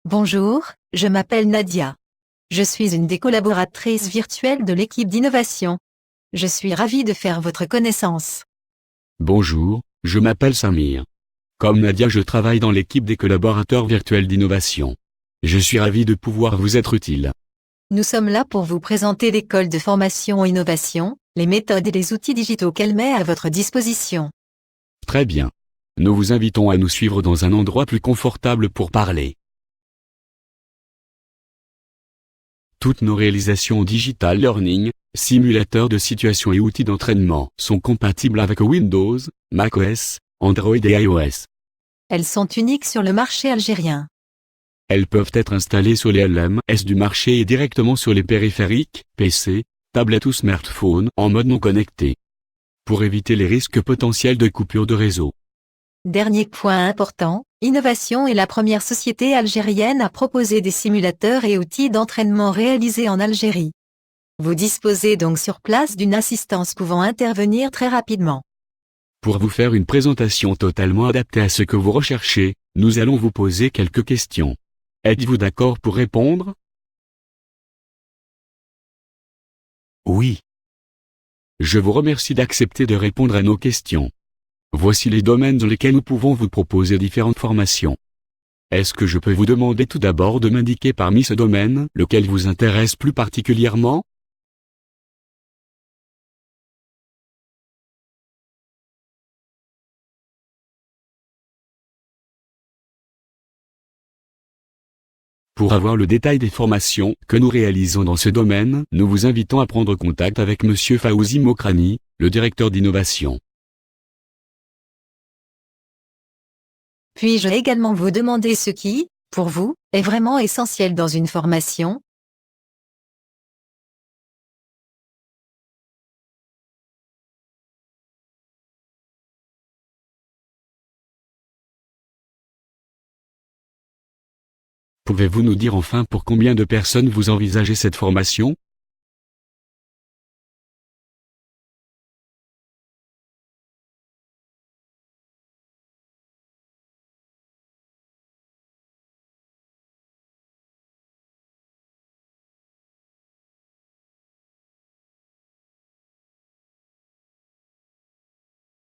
Bonjour, je m'appelle Nadia. Je suis une des collaboratrices virtuelles de l'équipe d'innovation. Je suis ravie de faire votre connaissance. Bonjour, je m'appelle Samir. Comme Nadia, je travaille dans l'équipe des collaborateurs virtuels d'innovation. Je suis ravi de pouvoir vous être utile. Nous sommes là pour vous présenter l'école de formation innovation, les méthodes et les outils digitaux qu'elle met à votre disposition. Très bien. Nous vous invitons à nous suivre dans un endroit plus confortable pour parler. Toutes nos réalisations Digital Learning, simulateurs de situation et outils d'entraînement sont compatibles avec Windows, macOS, Android et iOS. Elles sont uniques sur le marché algérien. Elles peuvent être installées sur les LMS du marché et directement sur les périphériques, PC, tablettes ou smartphones en mode non connecté. Pour éviter les risques potentiels de coupure de réseau. Dernier point important, Innovation est la première société algérienne à proposer des simulateurs et outils d'entraînement réalisés en Algérie. Vous disposez donc sur place d'une assistance pouvant intervenir très rapidement. Pour vous faire une présentation totalement adaptée à ce que vous recherchez, nous allons vous poser quelques questions. Êtes-vous d'accord pour répondre? Oui. Je vous remercie d'accepter de répondre à nos questions. Voici les domaines dans lesquels nous pouvons vous proposer différentes formations. Est-ce que je peux vous demander tout d'abord de m'indiquer parmi ce domaine lequel vous intéresse plus particulièrement? Pour avoir le détail des formations que nous réalisons dans ce domaine, nous vous invitons à prendre contact avec Monsieur Fawzi Mokrani, le directeur d'innovation. Puis-je également vous demander ce qui, pour vous, est vraiment essentiel dans une formation? Pouvez-vous nous dire enfin pour combien de personnes vous envisagez cette formation?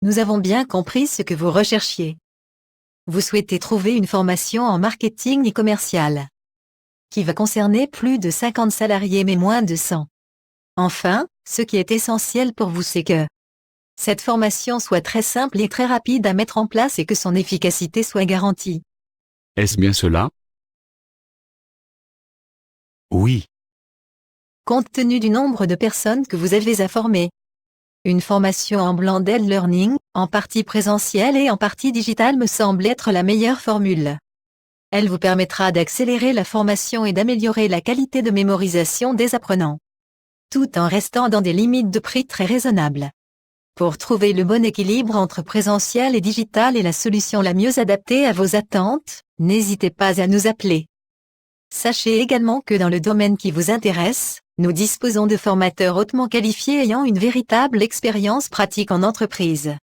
Nous avons bien compris ce que vous recherchiez. Vous souhaitez trouver une formation en marketing et commercial, qui va concerner plus de 50 salariés mais moins de 100. Enfin, ce qui est essentiel pour vous c'est que cette formation soit très simple et très rapide à mettre en place et que son efficacité soit garantie. Est-ce bien cela? Oui. Compte tenu du nombre de personnes que vous avez à former, une formation en blended learning, en partie présentielle et en partie digitale me semble être la meilleure formule. Elle vous permettra d'accélérer la formation et d'améliorer la qualité de mémorisation des apprenants, tout en restant dans des limites de prix très raisonnables. Pour trouver le bon équilibre entre présentiel et digital et la solution la mieux adaptée à vos attentes, n'hésitez pas à nous appeler. Sachez également que dans le domaine qui vous intéresse, nous disposons de formateurs hautement qualifiés ayant une véritable expérience pratique en entreprise.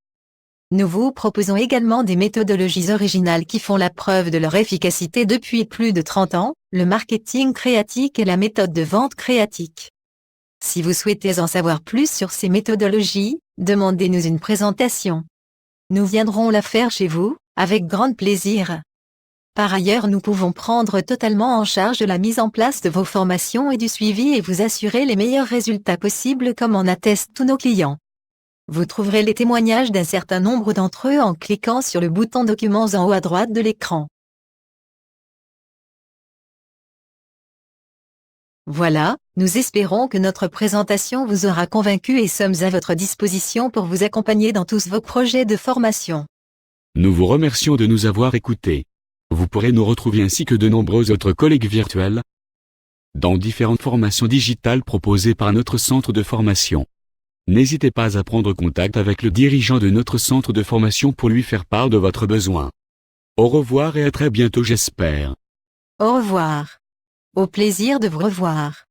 Nous vous proposons également des méthodologies originales qui font la preuve de leur efficacité depuis plus de 30 ans, le marketing créatique et la méthode de vente créatique. Si vous souhaitez en savoir plus sur ces méthodologies, demandez-nous une présentation. Nous viendrons la faire chez vous, avec grand plaisir. Par ailleurs, nous pouvons prendre totalement en charge la mise en place de vos formations et du suivi et vous assurer les meilleurs résultats possibles comme en attestent tous nos clients. Vous trouverez les témoignages d'un certain nombre d'entre eux en cliquant sur le bouton Documents en haut à droite de l'écran. Voilà, nous espérons que notre présentation vous aura convaincu et sommes à votre disposition pour vous accompagner dans tous vos projets de formation. Nous vous remercions de nous avoir écoutés. Vous pourrez nous retrouver ainsi que de nombreux autres collègues virtuels dans différentes formations digitales proposées par notre centre de formation. N'hésitez pas à prendre contact avec le dirigeant de notre centre de formation pour lui faire part de votre besoin. Au revoir et à très bientôt j'espère. Au revoir. Au plaisir de vous revoir.